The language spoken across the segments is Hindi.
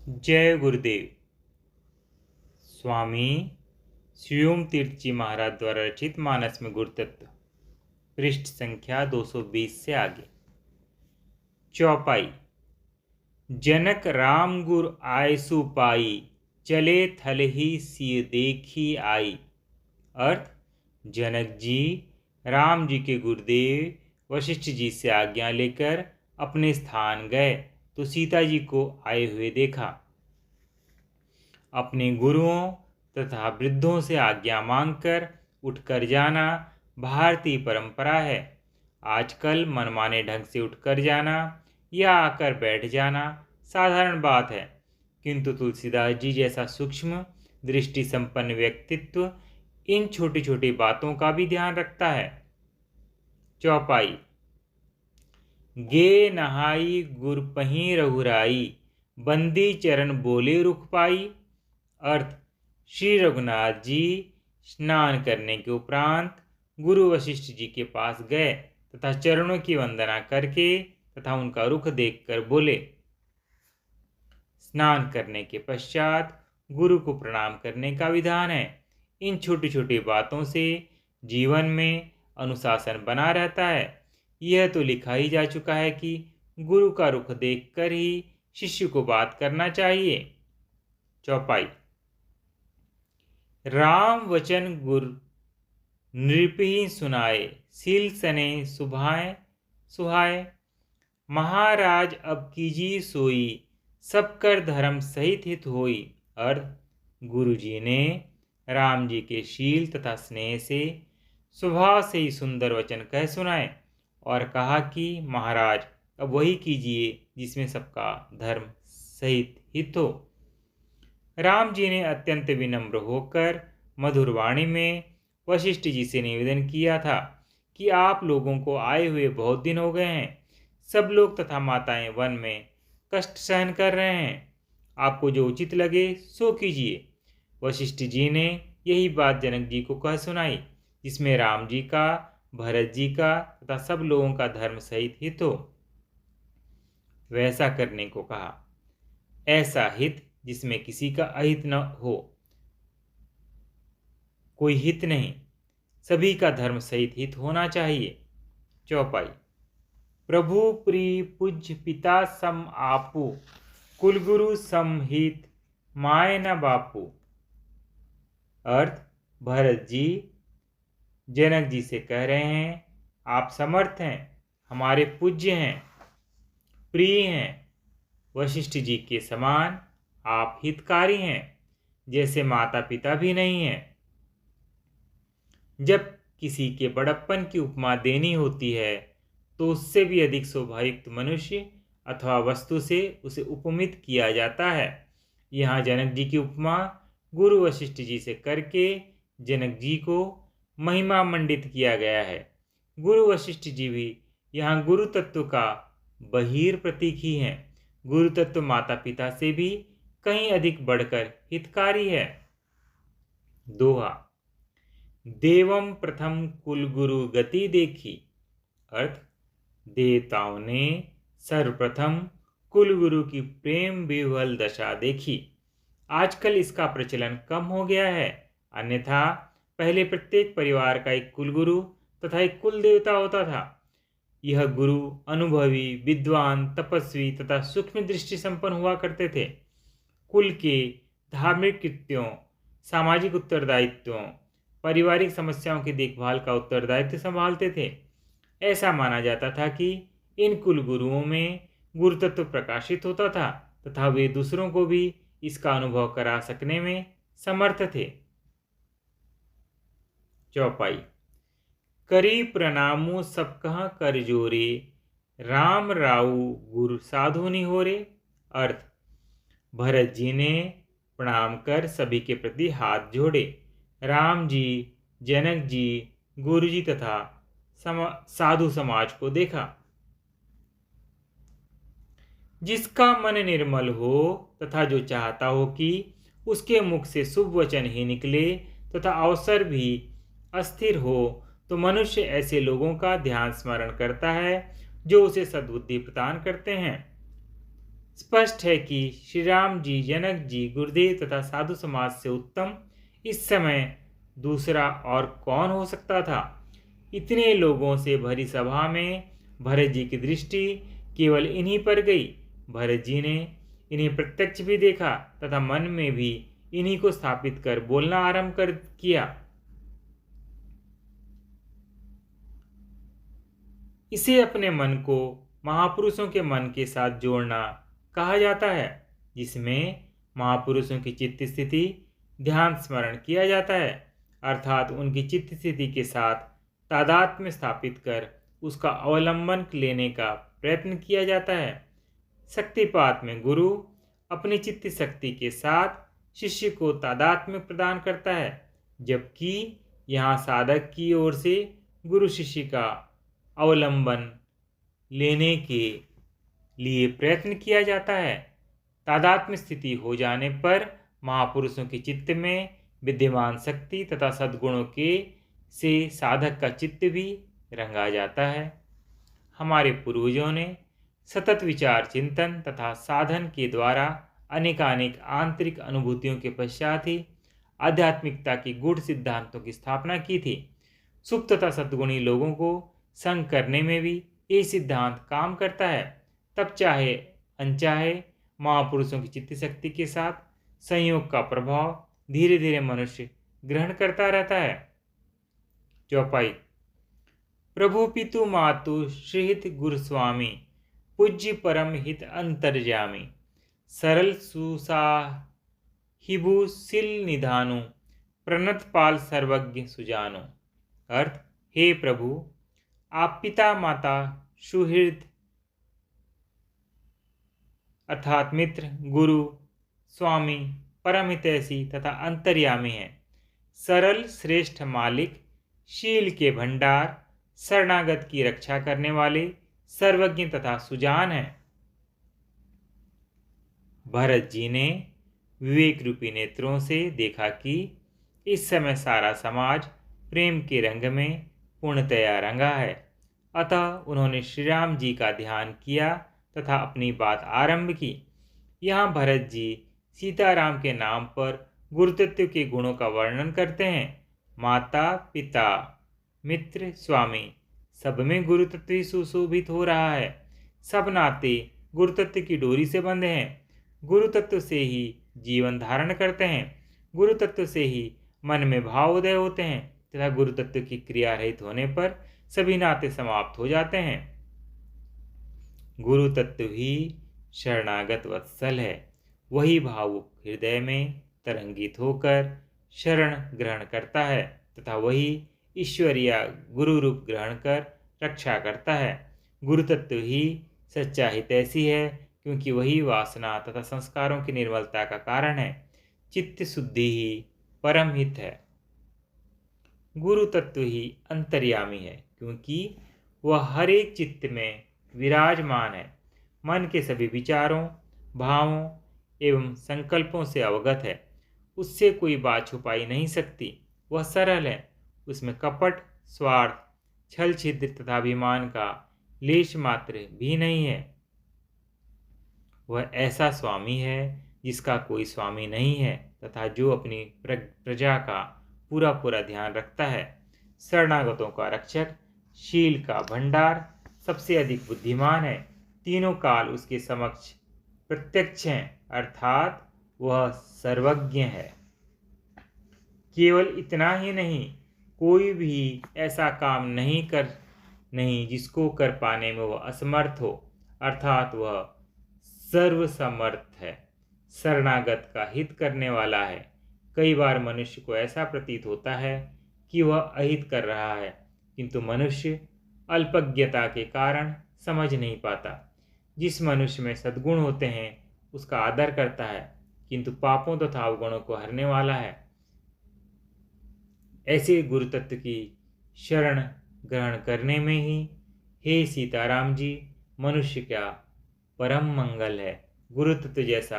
जय गुरुदेव। स्वामी शिवोम तीर्थ जी महाराज द्वारा रचित मानस में गुरु तत्व, पृष्ठ संख्या 220 से आगे। चौपाई। जनक राम गुर आयसु पाई, चले थल ही सिय देखी आई। अर्थ: जनक जी राम जी के गुरुदेव वशिष्ठ जी से आज्ञा लेकर अपने स्थान गए तो सीता जी को आए हुए देखा। अपने गुरुओं तथा वृद्धों से आज्ञा मांगकर उठकर जाना भारतीय परंपरा है। आजकल मनमाने ढंग से उठकर जाना या आकर बैठ जाना साधारण बात है, किंतु तुलसीदास जी जैसा सूक्ष्म दृष्टि संपन्न व्यक्तित्व इन छोटी छोटी बातों का भी ध्यान रखता है। चौपाई। गे नहाई गुर पही रघुराई, बंदी चरण बोले रुख पाई। अर्थ: श्री रघुनाथ जी स्नान करने के उपरांत गुरु वशिष्ठ जी के पास गए तथा चरणों की वंदना करके तथा उनका रुख देखकर बोले। स्नान करने के पश्चात गुरु को प्रणाम करने का विधान है। इन छोटी छोटी बातों से जीवन में अनुशासन बना रहता है। यह तो लिखा ही जा चुका है कि गुरु का रुख देखकर ही शिष्य को बात करना चाहिए। चौपाई। राम वचन गुर नृपहि सुनाए, सील सने सुहाए। महाराज अब कीजी सोई, सब कर धर्म सहित हित होई। अर्थ: गुरु जी ने राम जी के शील तथा स्नेह से स्वभाव से ही सुंदर वचन कह सुनाए और कहा कि महाराज अब वही कीजिए जिसमें सबका धर्म सहित हित हो। राम जी ने अत्यंत विनम्र होकर मधुर वाणी में वशिष्ठ जी से निवेदन किया था कि आप लोगों को आए हुए बहुत दिन हो गए हैं। सब लोग तथा माताएं वन में कष्ट सहन कर रहे हैं। आपको जो उचित लगे सो कीजिए। वशिष्ठ जी ने यही बात जनक जी को कह सुनाई, जिसमें राम जी का, भरत जी का तथा सब लोगों का धर्म सहित हित हो, वैसा करने को कहा। ऐसा हित जिसमें किसी का अहित न हो। कोई हित नहीं, सभी का धर्म सहित हित होना चाहिए। चौपाई। प्रभु प्रिय पूज्य पिता सम आपू, कुलगुरु समहित माय न बापू। अर्थ: भरत जी जनक जी से कह रहे हैं, आप समर्थ हैं, हमारे पूज्य हैं, प्रिय हैं। वशिष्ठ जी के समान आप हितकारी हैं, जैसे माता पिता भी नहीं हैं। जब किसी के बड़प्पन की उपमा देनी होती है तो उससे भी अधिक शोभायुक्त मनुष्य अथवा वस्तु से उसे उपमित किया जाता है। यहाँ जनक जी की उपमा गुरु वशिष्ठ जी से करके जनक जी को महिमा मंडित किया गया है। गुरु वशिष्ठ जी भी यहाँ गुरु तत्व का बहिर प्रतीक ही हैं। गुरु तत्व माता पिता से भी कहीं अधिक बढ़कर हितकारी है। दोहा। देवम प्रथम कुलगुरु गति देखी। अर्थ: देवताओं ने सर्वप्रथम कुलगुरु की प्रेम विह्वल दशा देखी। आजकल इसका प्रचलन कम हो गया है, अन्यथा पहले प्रत्येक परिवार का एक कुलगुरु तथा एक कुल देवता होता था। यह गुरु अनुभवी, विद्वान, तपस्वी तथा सूक्ष्म दृष्टि संपन्न हुआ करते थे। कुल के धार्मिक कृत्यों, सामाजिक उत्तरदायित्वों, पारिवारिक समस्याओं की देखभाल का उत्तरदायित्व संभालते थे। ऐसा माना जाता था कि इन कुल गुरुओं में गुरु तत्व प्रकाशित होता था तथा वे दूसरों को भी इसका अनुभव करा सकने में समर्थ थे। चौपाई। करी प्रणामु सब कह कर जोरे, राम राऊ गुरु साधु निहोरे। अर्थ: भरत जी ने प्रणाम कर सभी के प्रति हाथ जोड़े। राम जी, जनक जी, गुरु जी तथा साधु समाज को देखा। जिसका मन निर्मल हो तथा जो चाहता हो कि उसके मुख से शुभ वचन ही निकले तथा अवसर भी अस्थिर हो, तो मनुष्य ऐसे लोगों का ध्यान स्मरण करता है जो उसे सद्बुद्धि प्रदान करते हैं। स्पष्ट है कि श्री राम जी, जनक जी, गुरुदेव तथा साधु समाज से उत्तम इस समय दूसरा और कौन हो सकता था। इतने लोगों से भरी सभा में भरत जी की दृष्टि केवल इन्हीं पर गई। भरत जी ने इन्हें प्रत्यक्ष भी देखा तथा मन में भी इन्हीं को स्थापित कर बोलना आरंभ कर किया। इसे अपने मन को महापुरुषों के मन के साथ जोड़ना कहा जाता है, जिसमें महापुरुषों की चित्त स्थिति ध्यान स्मरण किया जाता है, अर्थात उनकी चित्त स्थिति के साथ तादात्म्य स्थापित कर उसका अवलंबन लेने का प्रयत्न किया जाता है। शक्तिपात में गुरु अपनी चित्त शक्ति के साथ शिष्य को तादात्म्य प्रदान करता है, जबकि यहाँ साधक की ओर से गुरु शिष्य का अवलंबन लेने के लिए प्रयत्न किया जाता है। तादात्म्य स्थिति हो जाने पर महापुरुषों के चित्त में विद्यमान शक्ति तथा सद्गुणों के से साधक का चित्त भी रंगा जाता है। हमारे पूर्वजों ने सतत विचार चिंतन तथा साधन के द्वारा अनेकानेक आंतरिक अनुभूतियों के पश्चात ही आध्यात्मिकता के गूढ़ सिद्धांतों की स्थापना की थी। सुप्त तथा सद्गुणी लोगों को संग करने में भी ये सिद्धांत काम करता है। तब चाहे अनचाहे महापुरुषों की चित्त शक्ति के साथ संयोग का प्रभाव धीरे धीरे मनुष्य ग्रहण करता रहता है। चौपाई। प्रभु पितु मातु श्रीहित गुरु स्वामी, पूज्य परम हित अंतर्यामी, सरल सुसाहिबु सिल निधानु, प्रणत पाल सर्वज्ञ सुजानु। अर्थ, हे प्रभु, आप पिता माता सुहृद अर्थात मित्र, गुरु, स्वामी, परम हितैषी तथा अंतर्यामी हैं। सरल श्रेष्ठ मालिक, शील के भंडार, शरणागत की रक्षा करने वाले, सर्वज्ञ तथा सुजान हैं। भरत जी ने विवेक रूपी नेत्रों से देखा कि इस समय सारा समाज प्रेम के रंग में पूर्णतया रंगा है। अतः उन्होंने श्री राम जी का ध्यान किया तथा अपनी बात आरंभ की। यहाँ भरत जी सीताराम के नाम पर गुरुतत्व के गुणों का वर्णन करते हैं। माता, पिता, मित्र, स्वामी, सब में गुरुतत्व ही सुशोभित हो रहा है। सब नाते गुरुतत्व की डोरी से बंधे हैं। गुरुतत्व से ही जीवन धारण करते हैं। गुरुतत्व से ही मन में भाव उदय होते हैं तथा गुरुतत्व की क्रिया रहित होने पर सभी नाते समाप्त हो जाते हैं। गुरु तत्व ही शरणागत वत्सल है। वही भावुक हृदय में तरंगित होकर शरण ग्रहण करता है तथा वही ईश्वरीय गुरु रूप ग्रहण कर रक्षा करता है। गुरु तत्व ही सच्चा हितैषी है, क्योंकि वही वासना तथा संस्कारों की निर्मलता का कारण है। चित्त शुद्धि ही परम हित है। गुरु तत्व ही अंतर्यामी है, क्योंकि वह हर एक चित्त में विराजमान है। मन के सभी विचारों, भावों एवं संकल्पों से अवगत है। उससे कोई बात छुपाई नहीं सकती। वह सरल है। उसमें कपट, स्वार्थ, छल छिद्र तथा अभिमान का लेश मात्र भी नहीं है। वह ऐसा स्वामी है जिसका कोई स्वामी नहीं है तथा जो अपनी प्रजा का पूरा पूरा ध्यान रखता है। शरणागतों का रक्षक, शील का भंडार, सबसे अधिक बुद्धिमान है। तीनों काल उसके समक्ष प्रत्यक्ष हैं, अर्थात वह सर्वज्ञ है। केवल इतना ही नहीं, कोई भी ऐसा काम नहीं जिसको कर पाने में वह असमर्थ हो, अर्थात वह सर्वसमर्थ है। शरणागत का हित करने वाला है। कई बार मनुष्य को ऐसा प्रतीत होता है कि वह अहित कर रहा है, किंतु मनुष्य अल्पज्ञता के कारण समझ नहीं पाता। जिस मनुष्य में सद्गुण होते हैं उसका आदर करता है, किंतु पापों तथा अवगुणों को हरने वाला है। ऐसे गुरु तत्व की शरण ग्रहण करने में ही हे सीताराम जी मनुष्य का परम मंगल है। गुरु तत्व जैसा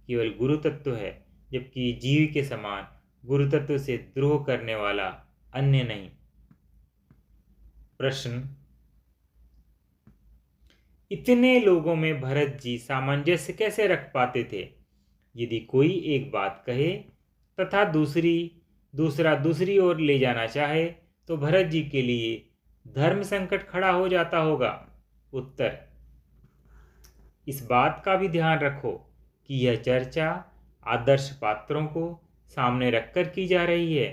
केवल गुरु तत्व है, जबकि जीव के समान गुरु तत्व से द्रोह करने वाला अन्य नहीं। प्रश्न, इतने लोगों में भरत जी सामंजस्य कैसे रख पाते थे? यदि कोई एक बात कहे तथा दूसरा दूसरी ओर ले जाना चाहे तो भरत जी के लिए धर्म संकट खड़ा हो जाता होगा। उत्तर: इस बात का भी ध्यान रखो कि यह चर्चा आदर्श पात्रों को सामने रखकर की जा रही है।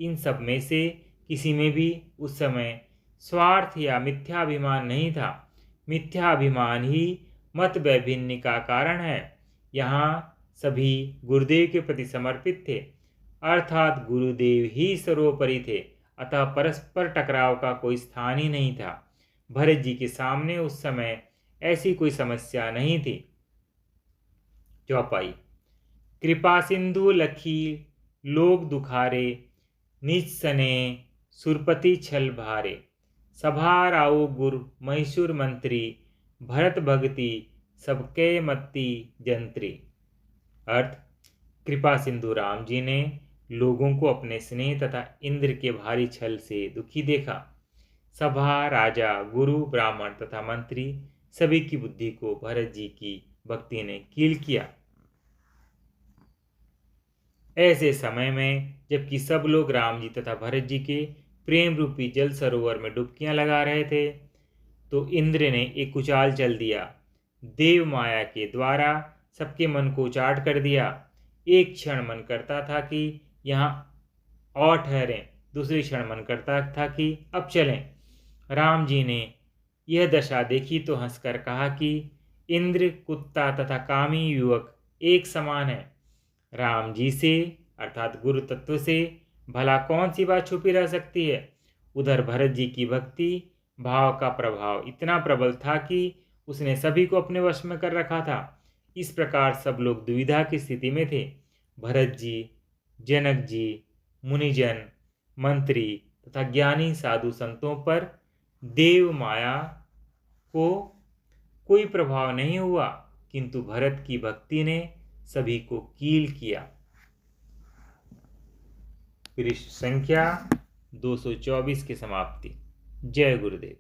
इन सब में से किसी में भी उस समय स्वार्थ या मिथ्याभिमान नहीं था। मिथ्याभिमान ही मत वैभिन्न का कारण है। यहाँ सभी गुरुदेव के प्रति समर्पित थे, अर्थात गुरुदेव ही सर्वोपरि थे, अतः परस्पर टकराव का कोई स्थान ही नहीं था। भरत जी के सामने उस समय ऐसी कोई समस्या नहीं थी। चौपाई: कृपा सिंधु लखी लोग दुखारे, निज सने सुरपति छल भारे, सभा राउ गुर मैसूर मंत्री, भरत भगति सबके मत्ती जंत्री। अर्थ: कृपा सिंधु राम जी ने लोगों को अपने स्नेह तथा इंद्र के भारी छल से दुखी देखा। सभा, राजा, गुरु, ब्राह्मण तथा मंत्री सभी की बुद्धि को भरत जी की भक्ति ने कील किया। ऐसे समय में जबकि सब लोग राम जी तथा भरत जी के प्रेम रूपी जल सरोवर में डुबकियां लगा रहे थे, तो इंद्र ने एक उछाल चल दिया। देव माया के द्वारा सबके मन को उचाट कर दिया। एक क्षण मन करता था कि यहाँ और ठहरें, दूसरी क्षण मन करता था कि अब चलें। राम जी ने यह दशा देखी तो हंसकर कहा कि इंद्र, कुत्ता तथा कामी युवक एक समान है। राम जी से अर्थात गुरु तत्व से भला कौन सी बात छुपी रह सकती है? उधर भरत जी की भक्ति भाव का प्रभाव इतना प्रबल था कि उसने सभी को अपने वश में कर रखा था। इस प्रकार सब लोग दुविधा की स्थिति में थे। भरत जी, जनक जी, मुनिजन, मंत्री तथा ज्ञानी साधु संतों पर देव माया को कोई प्रभाव नहीं हुआ, किंतु भरत की भक्ति ने सभी को कील किया। पृष्ठ संख्या 224 की समाप्ति। जय गुरुदेव।